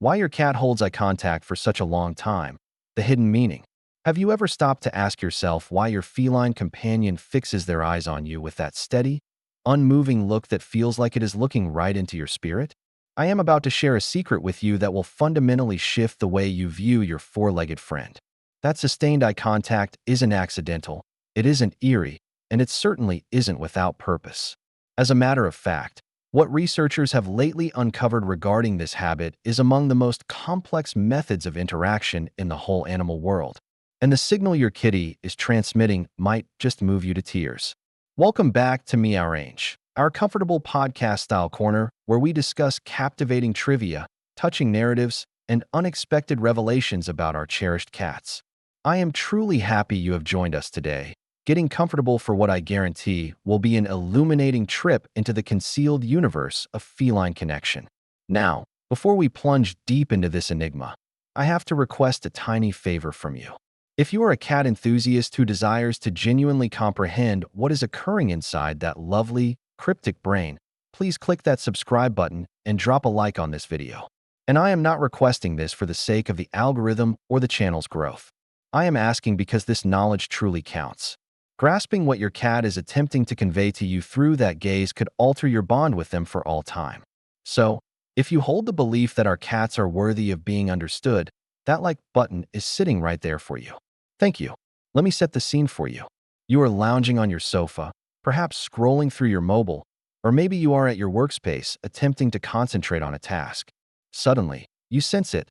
Why your cat holds eye contact for such a long time. The hidden meaning. Have you ever stopped to ask yourself why your feline companion fixes their eyes on you with that steady, unmoving look that feels like it is looking right into your spirit? I am about to share a secret with you that will fundamentally shift the way you view your four-legged friend. That sustained eye contact isn't accidental, it isn't eerie, and it certainly isn't without purpose. As a matter of fact, what researchers have lately uncovered regarding this habit is among the most complex methods of interaction in the whole animal world. And the signal your kitty is transmitting might just move you to tears. Welcome back to Meowrange, our comfortable podcast-style corner where we discuss captivating trivia, touching narratives, and unexpected revelations about our cherished cats. I am truly happy you have joined us today, getting comfortable for what I guarantee will be an illuminating trip into the concealed universe of feline connection. Now, before we plunge deep into this enigma, I have to request a tiny favor from you. If you are a cat enthusiast who desires to genuinely comprehend what is occurring inside that lovely, cryptic brain, please click that subscribe button and drop a like on this video. And I am not requesting this for the sake of the algorithm or the channel's growth. I am asking because this knowledge truly counts. Grasping what your cat is attempting to convey to you through that gaze could alter your bond with them for all time. So, if you hold the belief that our cats are worthy of being understood, that like button is sitting right there for you. Thank you. Let me set the scene for you. You are lounging on your sofa, perhaps scrolling through your mobile, or maybe you are at your workspace attempting to concentrate on a task. Suddenly, you sense it,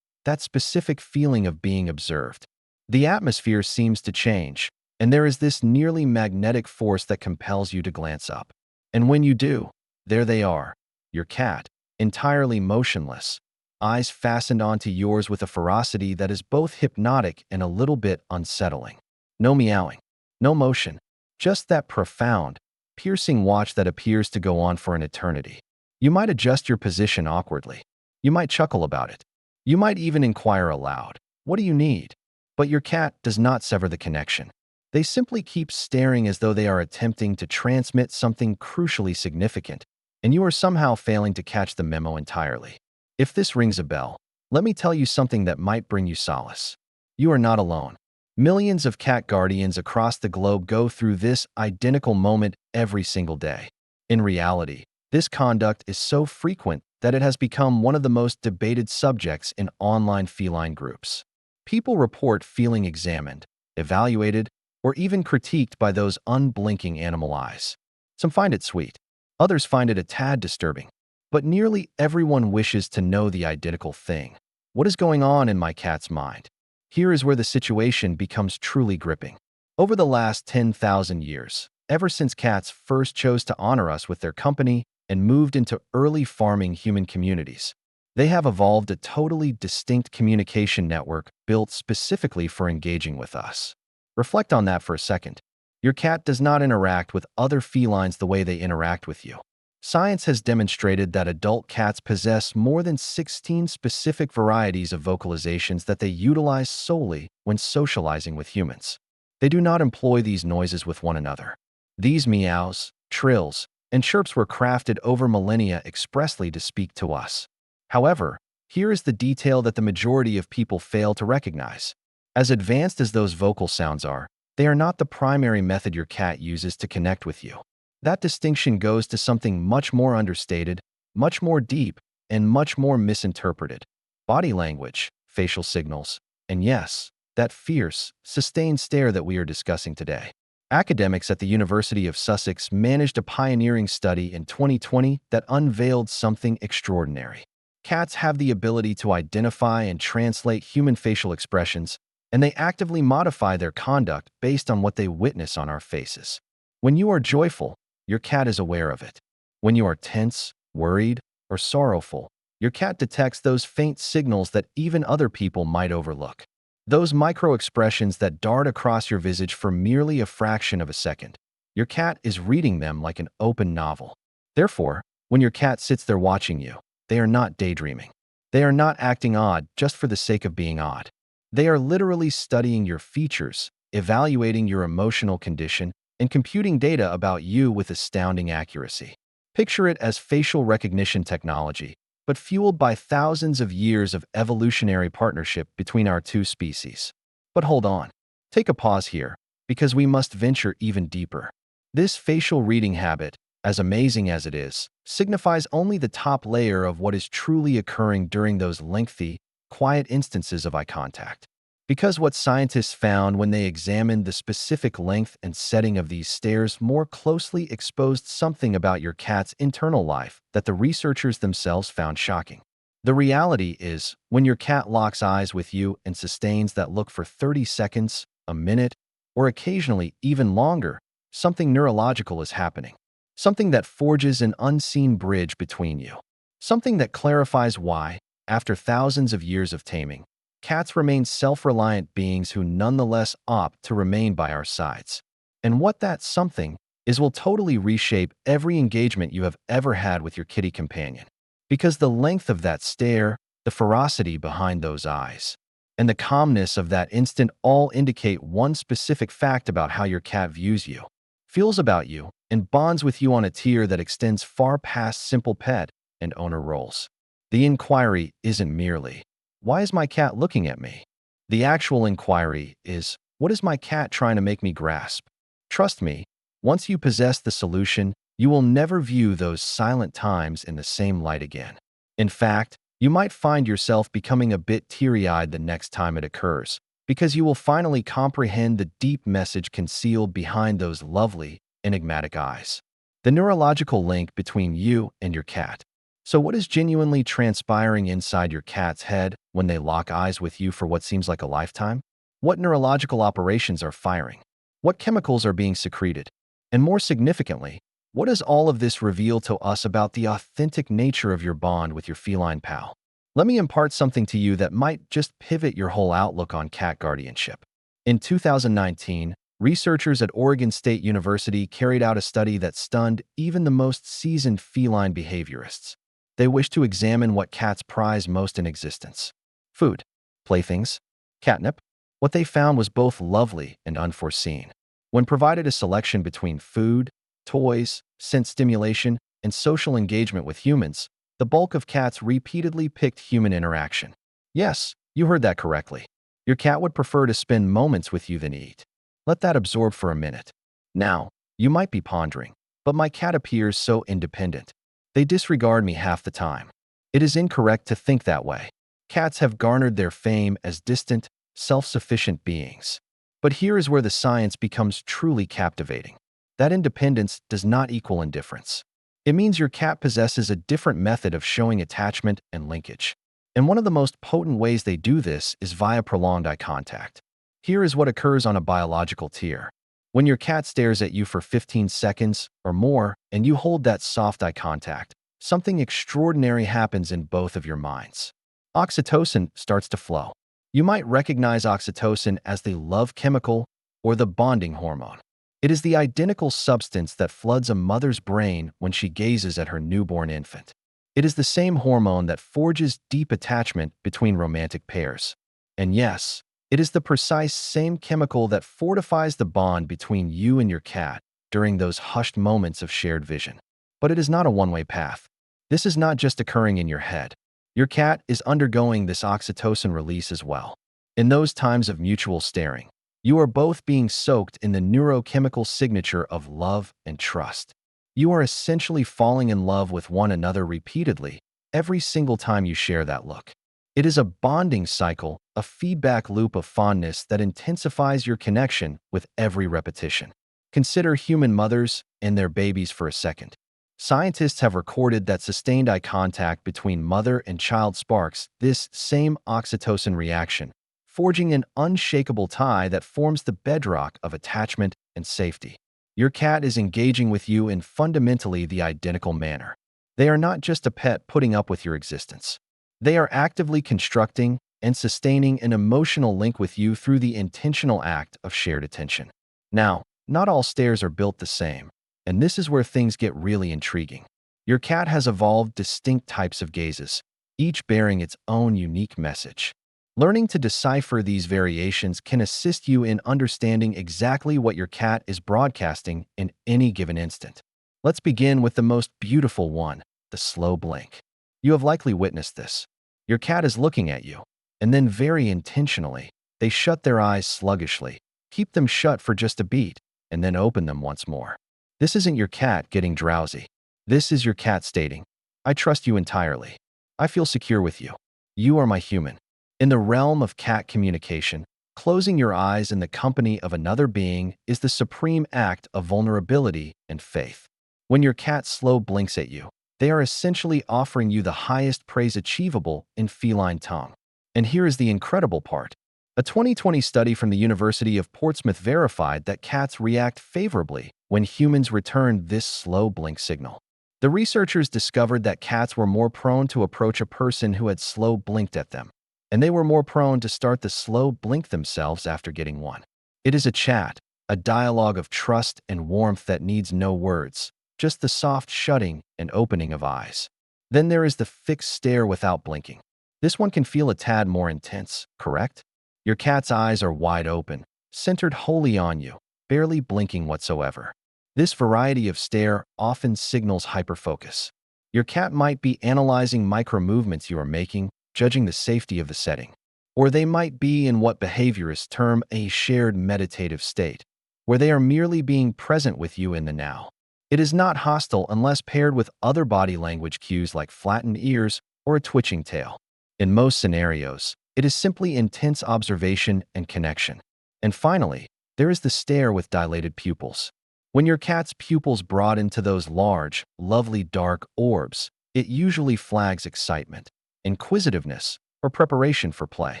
that specific feeling of being observed. The atmosphere seems to change, and there is this nearly magnetic force that compels you to glance up. And when you do, there they are, your cat, entirely motionless, eyes fastened onto yours with a ferocity that is both hypnotic and a little bit unsettling. No meowing, no motion, just that profound, piercing watch that appears to go on for an eternity. You might adjust your position awkwardly. You might chuckle about it. You might even inquire aloud, "What do you need?" But your cat does not sever the connection. They simply keep staring as though they are attempting to transmit something crucially significant, and you are somehow failing to catch the memo entirely. If this rings a bell, let me tell you something that might bring you solace. You are not alone. Millions of cat guardians across the globe go through this identical moment every single day. In reality, this conduct is so frequent that it has become one of the most debated subjects in online feline groups. People report feeling examined, evaluated, or even critiqued by those unblinking animal eyes. Some find it sweet. Others find it a tad disturbing. But nearly everyone wishes to know the identical thing. What is going on in my cat's mind? Here is where the situation becomes truly gripping. Over the last 10,000 years, ever since cats first chose to honor us with their company and moved into early farming human communities, they have evolved a totally distinct communication network built specifically for engaging with us. Reflect on that for a second. Your cat does not interact with other felines the way they interact with you. Science has demonstrated that adult cats possess more than 16 specific varieties of vocalizations that they utilize solely when socializing with humans. They do not employ these noises with one another. These meows, trills, and chirps were crafted over millennia expressly to speak to us. However, here is the detail that the majority of people fail to recognize. As advanced as those vocal sounds are, they are not the primary method your cat uses to connect with you. That distinction goes to something much more understated, much more deep, and much more misinterpreted. Body language, facial signals, and yes, that fierce, sustained stare that we are discussing today. Academics at the University of Sussex managed a pioneering study in 2020 that unveiled something extraordinary. Cats have the ability to identify and translate human facial expressions, and they actively modify their conduct based on what they witness on our faces. When you are joyful, your cat is aware of it. When you are tense, worried, or sorrowful, your cat detects those faint signals that even other people might overlook. Those micro-expressions that dart across your visage for merely a fraction of a second. Your cat is reading them like an open novel. Therefore, when your cat sits there watching you, they are not daydreaming. They are not acting odd just for the sake of being odd. They are literally studying your features, evaluating your emotional condition, and computing data about you with astounding accuracy. Picture it as facial recognition technology, but fueled by thousands of years of evolutionary partnership between our two species. But hold on. Take a pause here, because we must venture even deeper. This facial reading habit, as amazing as it is, signifies only the top layer of what is truly occurring during those lengthy, quiet instances of eye contact. Because what scientists found when they examined the specific length and setting of these stares more closely exposed something about your cat's internal life that the researchers themselves found shocking. The reality is, when your cat locks eyes with you and sustains that look for 30 seconds, a minute, or occasionally even longer, something neurological is happening. Something that forges an unseen bridge between you. Something that clarifies why, after thousands of years of taming, cats remain self-reliant beings who nonetheless opt to remain by our sides. And what that something is will totally reshape every engagement you have ever had with your kitty companion. Because the length of that stare, the ferocity behind those eyes, and the calmness of that instant all indicate one specific fact about how your cat views you, feels about you, and bonds with you on a tier that extends far past simple pet and owner roles. The inquiry isn't merely, "Why is my cat looking at me?" The actual inquiry is, "What is my cat trying to make me grasp?" Trust me, once you possess the solution, you will never view those silent times in the same light again. In fact, you might find yourself becoming a bit teary-eyed the next time it occurs, because you will finally comprehend the deep message concealed behind those lovely, enigmatic eyes. The neurological link between you and your cat. So what is genuinely transpiring inside your cat's head when they lock eyes with you for what seems like a lifetime? What neurological operations are firing? What chemicals are being secreted? And more significantly, what does all of this reveal to us about the authentic nature of your bond with your feline pal? Let me impart something to you that might just pivot your whole outlook on cat guardianship. In 2019, researchers at Oregon State University carried out a study that stunned even the most seasoned feline behaviorists. They wished to examine what cats prize most in existence: food, playthings, catnip. What they found was both lovely and unforeseen. When provided a selection between food, toys, sense stimulation, and social engagement with humans, the bulk of cats repeatedly picked human interaction. Yes, you heard that correctly. Your cat would prefer to spend moments with you than eat. Let that absorb for a minute. Now, you might be pondering, but my cat appears so independent. They disregard me half the time. It is incorrect to think that way. Cats have garnered their fame as distant, self-sufficient beings. But here is where the science becomes truly captivating. That independence does not equal indifference. It means your cat possesses a different method of showing attachment and linkage. And one of the most potent ways they do this is via prolonged eye contact. Here is what occurs on a biological tier. When your cat stares at you for 15 seconds or more and you hold that soft eye contact, something extraordinary happens in both of your minds. Oxytocin starts to flow. You might recognize oxytocin as the love chemical or the bonding hormone. It is the identical substance that floods a mother's brain when she gazes at her newborn infant. It is the same hormone that forges deep attachment between romantic pairs. And yes, it is the precise same chemical that fortifies the bond between you and your cat during those hushed moments of shared vision. But it is not a one-way path. This is not just occurring in your head. Your cat is undergoing this oxytocin release as well. In those times of mutual staring, you are both being soaked in the neurochemical signature of love and trust. You are essentially falling in love with one another repeatedly every single time you share that look. It is a bonding cycle, a feedback loop of fondness that intensifies your connection with every repetition. Consider human mothers and their babies for a second. Scientists have recorded that sustained eye contact between mother and child sparks this same oxytocin reaction, forging an unshakable tie that forms the bedrock of attachment and safety. Your cat is engaging with you in fundamentally the identical manner. They are not just a pet putting up with your existence. They are actively constructing and sustaining an emotional link with you through the intentional act of shared attention. Now, not all stares are built the same, and this is where things get really intriguing. Your cat has evolved distinct types of gazes, each bearing its own unique message. Learning to decipher these variations can assist you in understanding exactly what your cat is broadcasting in any given instant. Let's begin with the most beautiful one, the slow blink. You have likely witnessed this. Your cat is looking at you, and then very intentionally, they shut their eyes sluggishly, keep them shut for just a beat, and then open them once more. This isn't your cat getting drowsy. This is your cat stating, "I trust you entirely. I feel secure with you. You are my human." In the realm of cat communication, closing your eyes in the company of another being is the supreme act of vulnerability and faith. When your cat slow blinks at you, they are essentially offering you the highest praise achievable in feline tongue. And here is the incredible part. A 2020 study from the University of Portsmouth verified that cats react favorably when humans return this slow blink signal. The researchers discovered that cats were more prone to approach a person who had slow blinked at them, and they were more prone to start the slow blink themselves after getting one. It is a chat, a dialogue of trust and warmth that needs no words, just the soft shutting and opening of eyes. Then there is the fixed stare without blinking. This one can feel a tad more intense, correct? Your cat's eyes are wide open, centered wholly on you, barely blinking whatsoever. This variety of stare often signals hyperfocus. Your cat might be analyzing micro-movements you are making, judging the safety of the setting. Or they might be in what behaviorists term a shared meditative state, where they are merely being present with you in the now. It is not hostile unless paired with other body language cues like flattened ears or a twitching tail. In most scenarios, it is simply intense observation and connection. And finally, there is the stare with dilated pupils. When your cat's pupils broaden to those large, lovely dark orbs, it usually flags excitement, inquisitiveness, or preparation for play.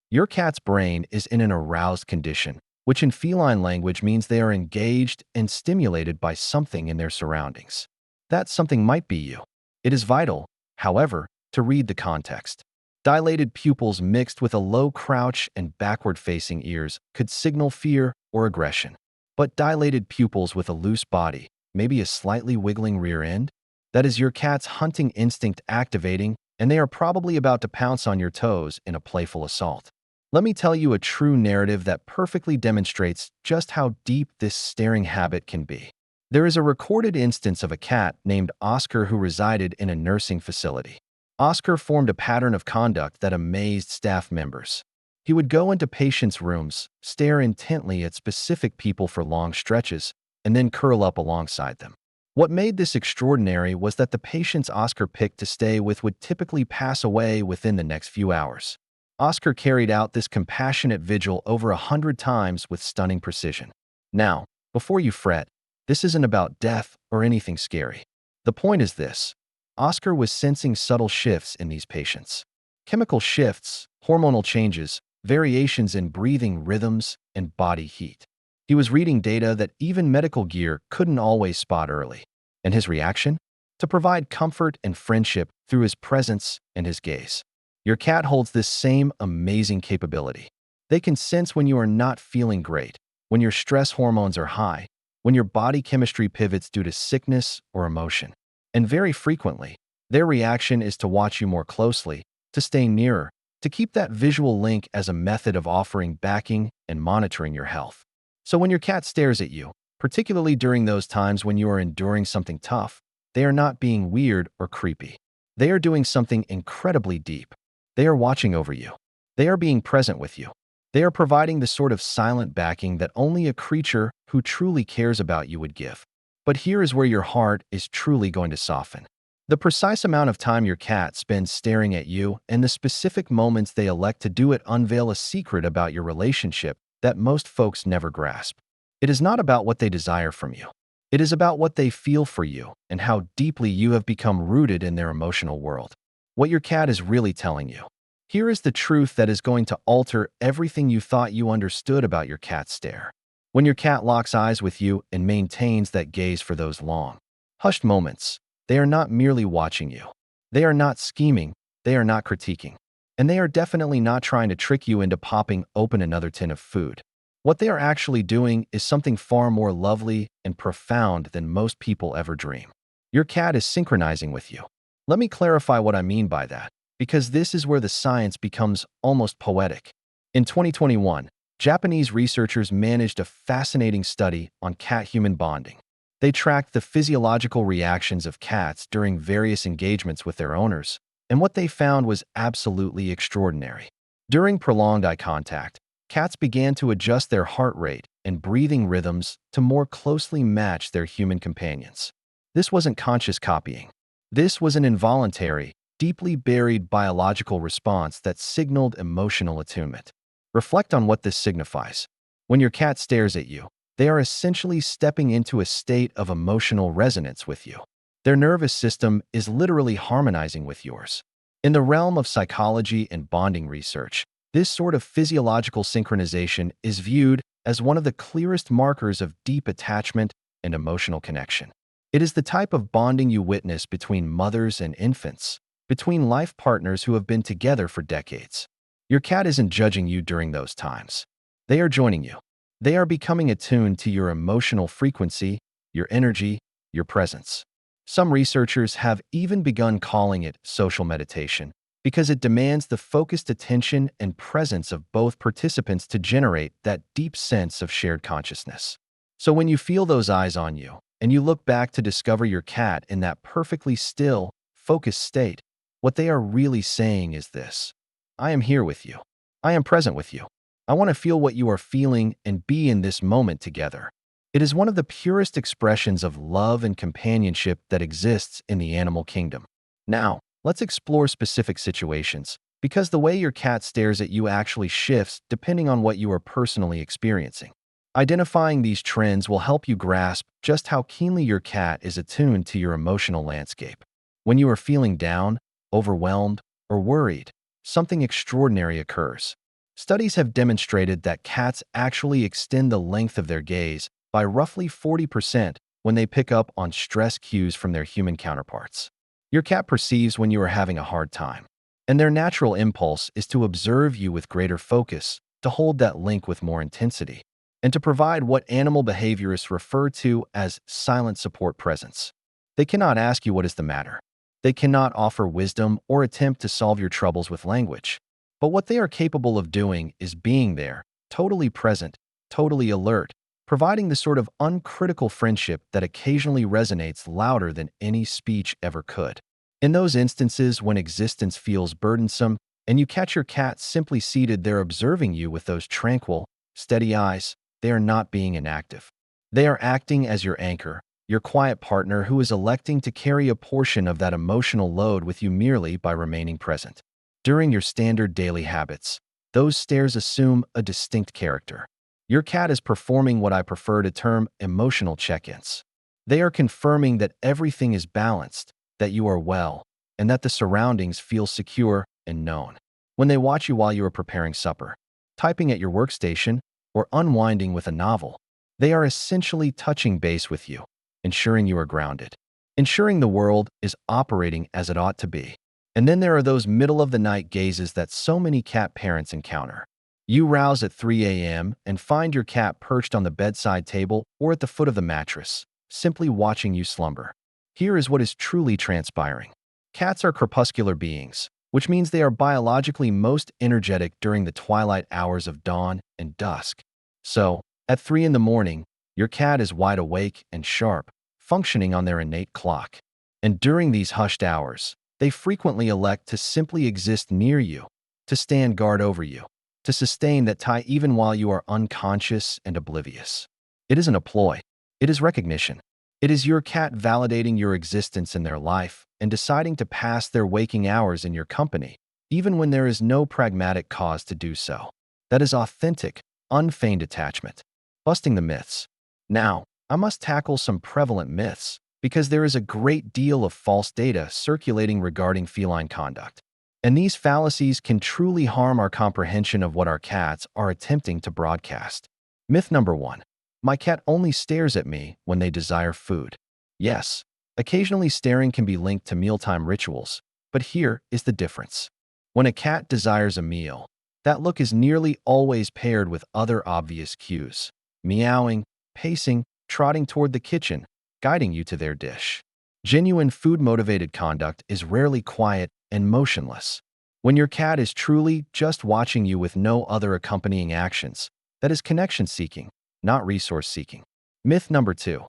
Your cat's brain is in an aroused condition, which in feline language means they are engaged and stimulated by something in their surroundings. That something might be you. It is vital, however, to read the context. Dilated pupils mixed with a low crouch and backward-facing ears could signal fear or aggression. But dilated pupils with a loose body, maybe a slightly wiggling rear end, that is your cat's hunting instinct activating, and they are probably about to pounce on your toes in a playful assault. Let me tell you a true narrative that perfectly demonstrates just how deep this staring habit can be. There is a recorded instance of a cat named Oscar who resided in a nursing facility. Oscar formed a pattern of conduct that amazed staff members. He would go into patients' rooms, stare intently at specific people for long stretches, and then curl up alongside them. What made this extraordinary was that the patients Oscar picked to stay with would typically pass away within the next few hours. Oscar carried out this compassionate vigil over 100 times with stunning precision. Now, before you fret, this isn't about death or anything scary. The point is this. Oscar was sensing subtle shifts in these patients. Chemical shifts, hormonal changes, variations in breathing rhythms, and body heat. He was reading data that even medical gear couldn't always spot early. And his reaction? To provide comfort and friendship through his presence and his gaze. Your cat holds this same amazing capability. They can sense when you are not feeling great, when your stress hormones are high, when your body chemistry pivots due to sickness or emotion. And very frequently, their reaction is to watch you more closely, to stay nearer, to keep that visual link as a method of offering backing and monitoring your health. So when your cat stares at you, particularly during those times when you are enduring something tough, they are not being weird or creepy. They are doing something incredibly deep. They are watching over you. They are being present with you. They are providing the sort of silent backing that only a creature who truly cares about you would give. But here is where your heart is truly going to soften. The precise amount of time your cat spends staring at you and the specific moments they elect to do it unveil a secret about your relationship that most folks never grasp. It is not about what they desire from you. It is about what they feel for you and how deeply you have become rooted in their emotional world. What your cat is really telling you. Here is the truth that is going to alter everything you thought you understood about your cat's stare. When your cat locks eyes with you and maintains that gaze for those long, hushed moments, they are not merely watching you. They are not scheming, they are not critiquing, and they are definitely not trying to trick you into popping open another tin of food. What they are actually doing is something far more lovely and profound than most people ever dream. Your cat is synchronizing with you. Let me clarify what I mean by that, because this is where the science becomes almost poetic. In 2021, Japanese researchers managed a fascinating study on cat-human bonding. They tracked the physiological reactions of cats during various engagements with their owners, And what they found was absolutely extraordinary. During prolonged eye contact, cats began to adjust their heart rate and breathing rhythms to more closely match their human companions. This wasn't conscious copying. This was an involuntary, deeply buried biological response that signaled emotional attunement. Reflect on what this signifies. When your cat stares at you, they are essentially stepping into a state of emotional resonance with you. Their nervous system is literally harmonizing with yours. In the realm of psychology and bonding research, this sort of physiological synchronization is viewed as one of the clearest markers of deep attachment and emotional connection. It is the type of bonding you witness between mothers and infants, between life partners who have been together for decades. Your cat isn't judging you during those times. They are joining you. They are becoming attuned to your emotional frequency, your energy, your presence. Some researchers have even begun calling it social meditation because it demands the focused attention and presence of both participants to generate that deep sense of shared consciousness. So when you feel those eyes on you, and you look back to discover your cat in that perfectly still, focused state, what they are really saying is this: I am here with you. I am present with you. I want to feel what you are feeling and be in this moment together. It is one of the purest expressions of love and companionship that exists in the animal kingdom. Now, let's explore specific situations, because the way your cat stares at you actually shifts depending on what you are personally experiencing. Identifying these trends will help you grasp just how keenly your cat is attuned to your emotional landscape. When you are feeling down, overwhelmed, or worried, something extraordinary occurs. Studies have demonstrated that cats actually extend the length of their gaze by roughly 40% when they pick up on stress cues from their human counterparts. Your cat perceives when you are having a hard time, and their natural impulse is to observe you with greater focus, to hold that link with more intensity, and to provide what animal behaviorists refer to as silent support presence. They cannot ask you what is the matter. They cannot offer wisdom or attempt to solve your troubles with language. But what they are capable of doing is being there, totally present, totally alert, providing the sort of uncritical friendship that occasionally resonates louder than any speech ever could. In those instances when existence feels burdensome and you catch your cat simply seated there observing you with those tranquil, steady eyes, they are not being inactive. They are acting as your anchor, your quiet partner who is electing to carry a portion of that emotional load with you merely by remaining present. During your standard daily habits, those stares assume a distinct character. Your cat is performing what I prefer to term emotional check-ins. They are confirming that everything is balanced, that you are well, and that the surroundings feel secure and known. When they watch you while you are preparing supper, typing at your workstation, or unwinding with a novel, they are essentially touching base with you, ensuring you are grounded, ensuring the world is operating as it ought to be. And then there are those middle-of-the-night gazes that so many cat parents encounter. You rouse at 3 a.m. and find your cat perched on the bedside table or at the foot of the mattress, simply watching you slumber. Here is what is truly transpiring. Cats are crepuscular beings, which means they are biologically most energetic during the twilight hours of dawn and dusk. So, at 3 in the morning, your cat is wide awake and sharp, functioning on their innate clock. And during these hushed hours, they frequently elect to simply exist near you, to stand guard over you, to sustain that tie even while you are unconscious and oblivious. It isn't a ploy. It is recognition. It is your cat validating your existence in their life and deciding to pass their waking hours in your company, even when there is no pragmatic cause to do so. That is authentic, unfeigned attachment. Busting the myths. Now, I must tackle some prevalent myths, because there is a great deal of false data circulating regarding feline conduct. And these fallacies can truly harm our comprehension of what our cats are attempting to broadcast. Myth number 1. My cat only stares at me when they desire food. Yes, occasionally staring can be linked to mealtime rituals, but here is the difference. When a cat desires a meal, that look is nearly always paired with other obvious cues: meowing, pacing, trotting toward the kitchen, guiding you to their dish. Genuine food-motivated conduct is rarely quiet and motionless. When your cat is truly just watching you with no other accompanying actions, that is connection-seeking, not resource-seeking. Myth number 2.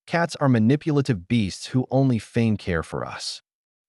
Cats are manipulative beasts who only feign care for us.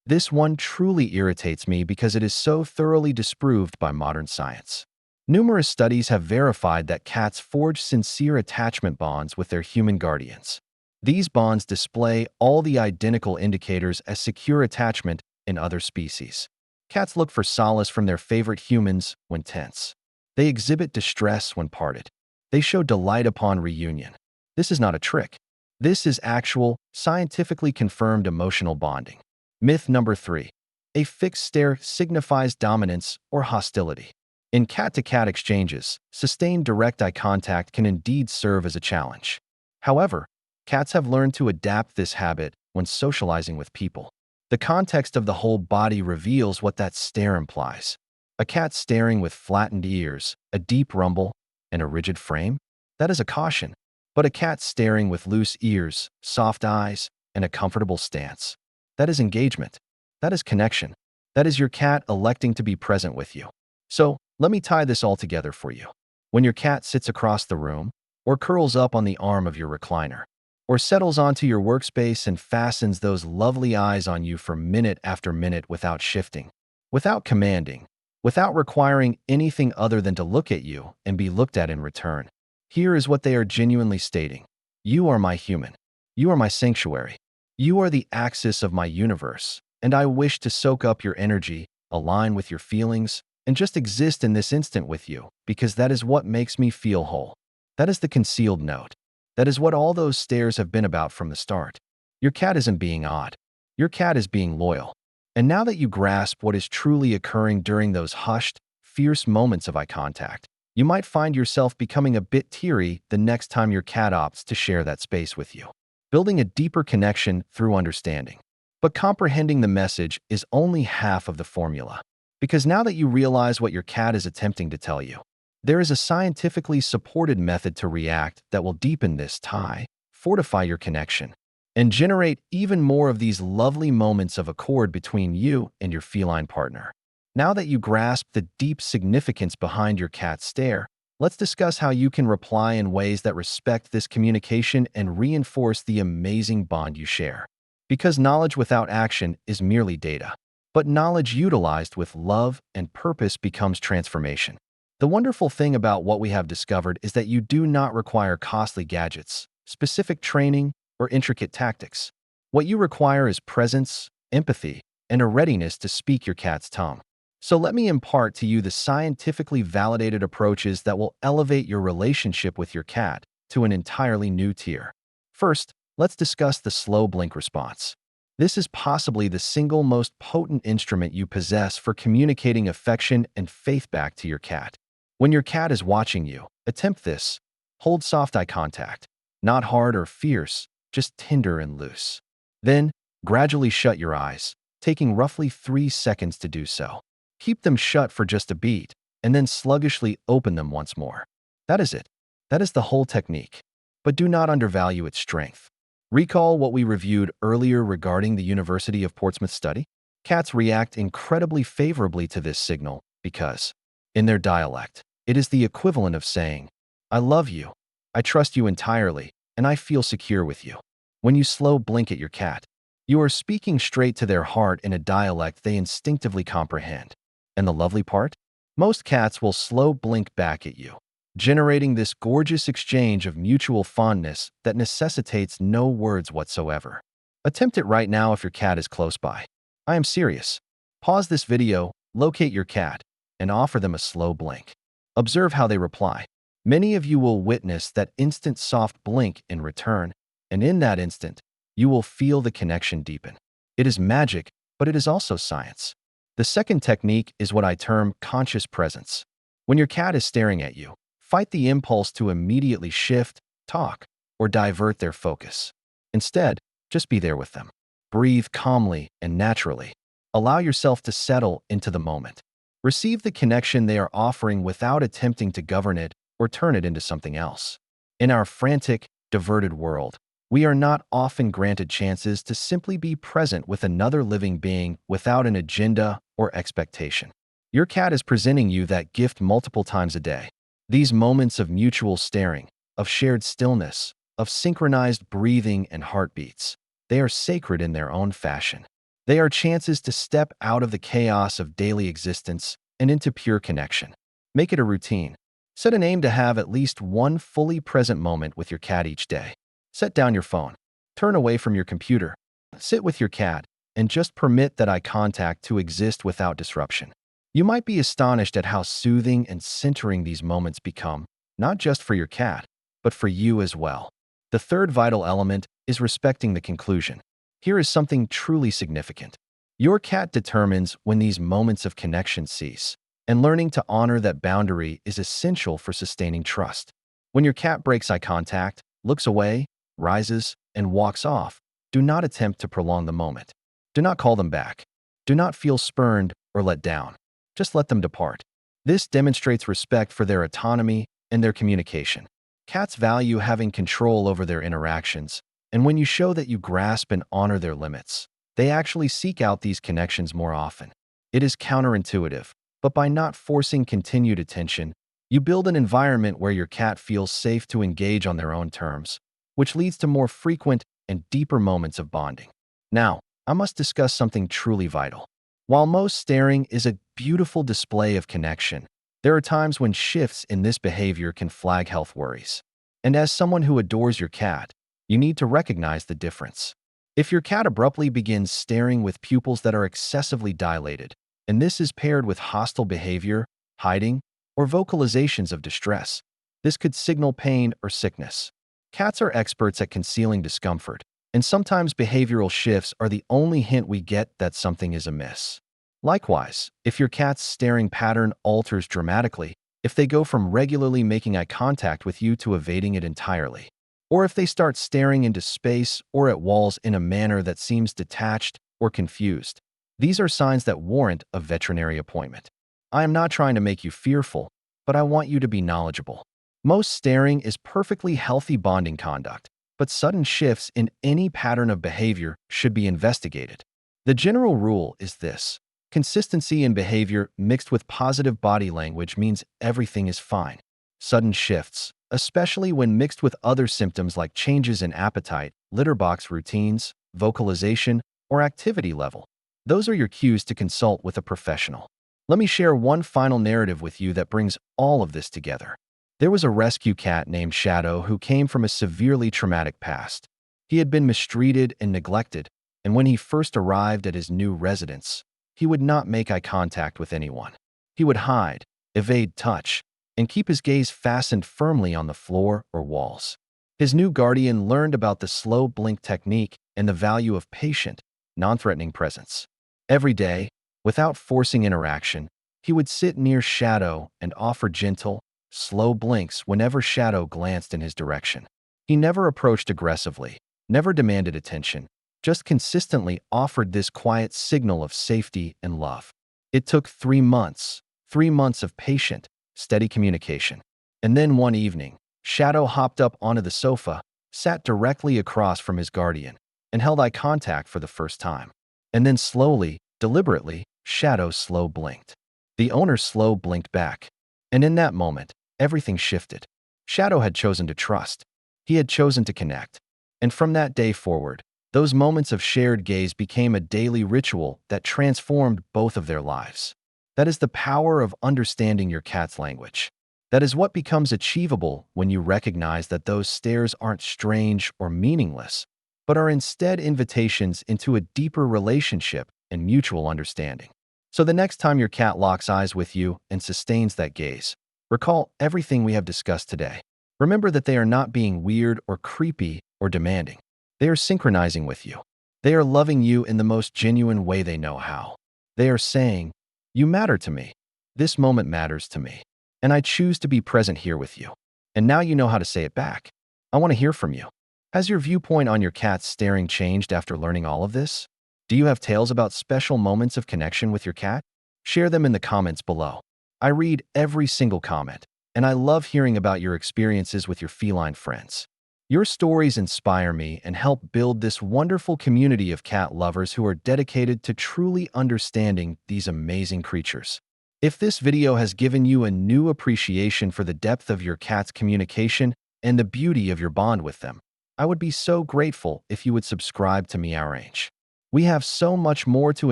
This one truly irritates me because it is so thoroughly disproved by modern science. Numerous studies have verified that cats forge sincere attachment bonds with their human guardians. These bonds display all the identical indicators as secure attachment in other species. Cats look for solace from their favorite humans when tense. They exhibit distress when parted. They show delight upon reunion. This is not a trick. This is actual, scientifically confirmed emotional bonding. Myth number 3. A fixed stare signifies dominance or hostility. In cat-to-cat exchanges, sustained direct eye contact can indeed serve as a challenge. However, cats have learned to adapt this habit when socializing with people. The context of the whole body reveals what that stare implies. A cat staring with flattened ears, a deep rumble, and a rigid frame? That is a caution. But a cat staring with loose ears, soft eyes, and a comfortable stance? That is engagement. That is connection. That is your cat electing to be present with you. So, let me tie this all together for you. When your cat sits across the room, or curls up on the arm of your recliner, or settles onto your workspace and fastens those lovely eyes on you for minute after minute without shifting, without commanding, without requiring anything other than to look at you and be looked at in return, here is what they are genuinely stating. You are my human. You are my sanctuary. You are the axis of my universe, and I wish to soak up your energy, align with your feelings, and just exist in this instant with you, because that is what makes me feel whole. That is the concealed note. That is what all those stares have been about from the start. Your cat isn't being odd. Your cat is being loyal. And now that you grasp what is truly occurring during those hushed, fierce moments of eye contact, you might find yourself becoming a bit teary the next time your cat opts to share that space with you, building a deeper connection through understanding. But comprehending the message is only half of the formula. Because now that you realize what your cat is attempting to tell you, there is a scientifically supported method to react that will deepen this tie, fortify your connection, and generate even more of these lovely moments of accord between you and your feline partner. Now that you grasp the deep significance behind your cat's stare, let's discuss how you can reply in ways that respect this communication and reinforce the amazing bond you share. Because knowledge without action is merely data, but knowledge utilized with love and purpose becomes transformation. The wonderful thing about what we have discovered is that you do not require costly gadgets, specific training, or intricate tactics. What you require is presence, empathy, and a readiness to speak your cat's tongue. So let me impart to you the scientifically validated approaches that will elevate your relationship with your cat to an entirely new tier. First, let's discuss the slow blink response. This is possibly the single most potent instrument you possess for communicating affection and faith back to your cat. When your cat is watching you, attempt this. Hold soft eye contact. Not hard or fierce, just tender and loose. Then, gradually shut your eyes, taking roughly 3 seconds to do so. Keep them shut for just a beat, and then sluggishly open them once more. That is it. That is the whole technique. But do not undervalue its strength. Recall what we reviewed earlier regarding the University of Portsmouth study? Cats react incredibly favorably to this signal because, in their dialect, it is the equivalent of saying, I love you, I trust you entirely, and I feel secure with you. When you slow blink at your cat, you are speaking straight to their heart in a dialect they instinctively comprehend. And the lovely part? Most cats will slow blink back at you, generating this gorgeous exchange of mutual fondness that necessitates no words whatsoever. Attempt it right now if your cat is close by. I am serious. Pause this video, locate your cat, and offer them a slow blink. Observe how they reply. Many of you will witness that instant soft blink in return, and in that instant, you will feel the connection deepen. It is magic, but it is also science. The second technique is what I term conscious presence. When your cat is staring at you, fight the impulse to immediately shift, talk, or divert their focus. Instead, just be there with them. Breathe calmly and naturally. Allow yourself to settle into the moment. Receive the connection they are offering without attempting to govern it or turn it into something else. In our frantic, diverted world, we are not often granted chances to simply be present with another living being without an agenda or expectation. Your cat is presenting you that gift multiple times a day. These moments of mutual staring, of shared stillness, of synchronized breathing and heartbeats, they are sacred in their own fashion. They are chances to step out of the chaos of daily existence and into pure connection. Make it a routine. Set an aim to have at least one fully present moment with your cat each day. Set down your phone. Turn away from your computer. Sit with your cat and just permit that eye contact to exist without disruption. You might be astonished at how soothing and centering these moments become, not just for your cat, but for you as well. The third vital element is respecting the conclusion. Here is something truly significant. Your cat determines when these moments of connection cease, and learning to honor that boundary is essential for sustaining trust. When your cat breaks eye contact, looks away, rises, and walks off, do not attempt to prolong the moment. Do not call them back. Do not feel spurned or let down. Just let them depart. This demonstrates respect for their autonomy and their communication. Cats value having control over their interactions, and when you show that you grasp and honor their limits, they actually seek out these connections more often. It is counterintuitive, but by not forcing continued attention, you build an environment where your cat feels safe to engage on their own terms, which leads to more frequent and deeper moments of bonding. Now, I must discuss something truly vital. While most staring is a beautiful display of connection, there are times when shifts in this behavior can flag health worries. And as someone who adores your cat, you need to recognize the difference. If your cat abruptly begins staring with pupils that are excessively dilated, and this is paired with hostile behavior, hiding, or vocalizations of distress, this could signal pain or sickness. Cats are experts at concealing discomfort, and sometimes behavioral shifts are the only hint we get that something is amiss. Likewise, if your cat's staring pattern alters dramatically, if they go from regularly making eye contact with you to evading it entirely, or if they start staring into space or at walls in a manner that seems detached or confused, these are signs that warrant a veterinary appointment. I am not trying to make you fearful, but I want you to be knowledgeable. Most staring is perfectly healthy bonding conduct, but sudden shifts in any pattern of behavior should be investigated. The general rule is this: consistency in behavior mixed with positive body language means everything is fine. Sudden shifts, especially when mixed with other symptoms like changes in appetite, litter box routines, vocalization, or activity level, those are your cues to consult with a professional. Let me share one final narrative with you that brings all of this together. There was a rescue cat named Shadow who came from a severely traumatic past. He had been mistreated and neglected, and when he first arrived at his new residence, he would not make eye contact with anyone. He would hide, evade touch, and keep his gaze fastened firmly on the floor or walls. His new guardian learned about the slow blink technique and the value of patient, non-threatening presence. Every day, without forcing interaction, he would sit near Shadow and offer gentle, slow blinks whenever Shadow glanced in his direction. He never approached aggressively, never demanded attention, just consistently offered this quiet signal of safety and love. It took 3 months of patient, steady communication. And then one evening, Shadow hopped up onto the sofa, sat directly across from his guardian, and held eye contact for the first time. And then slowly, deliberately, Shadow slow blinked. The owner slow blinked back. And in that moment, everything shifted. Shadow had chosen to trust. He had chosen to connect. And from that day forward, those moments of shared gaze became a daily ritual that transformed both of their lives. That is the power of understanding your cat's language. That is what becomes achievable when you recognize that those stares aren't strange or meaningless, but are instead invitations into a deeper relationship and mutual understanding. So the next time your cat locks eyes with you and sustains that gaze, recall everything we have discussed today. Remember that they are not being weird or creepy or demanding. They are synchronizing with you. They are loving you in the most genuine way they know how. They are saying, "You matter to me. This moment matters to me. And I choose to be present here with you." And now you know how to say it back. I want to hear from you. Has your viewpoint on your cat's staring changed after learning all of this? Do you have tales about special moments of connection with your cat? Share them in the comments below. I read every single comment, and I love hearing about your experiences with your feline friends. Your stories inspire me and help build this wonderful community of cat lovers who are dedicated to truly understanding these amazing creatures. If this video has given you a new appreciation for the depth of your cat's communication and the beauty of your bond with them, I would be so grateful if you would subscribe to Meowrange. We have so much more to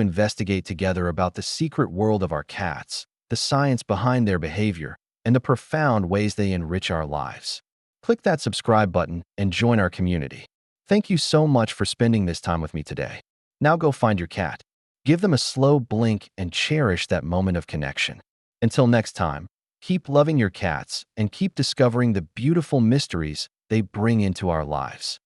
investigate together about the secret world of our cats, the science behind their behavior, and the profound ways they enrich our lives. Click that subscribe button and join our community. Thank you so much for spending this time with me today. Now go find your cat. Give them a slow blink and cherish that moment of connection. Until next time, keep loving your cats and keep discovering the beautiful mysteries they bring into our lives.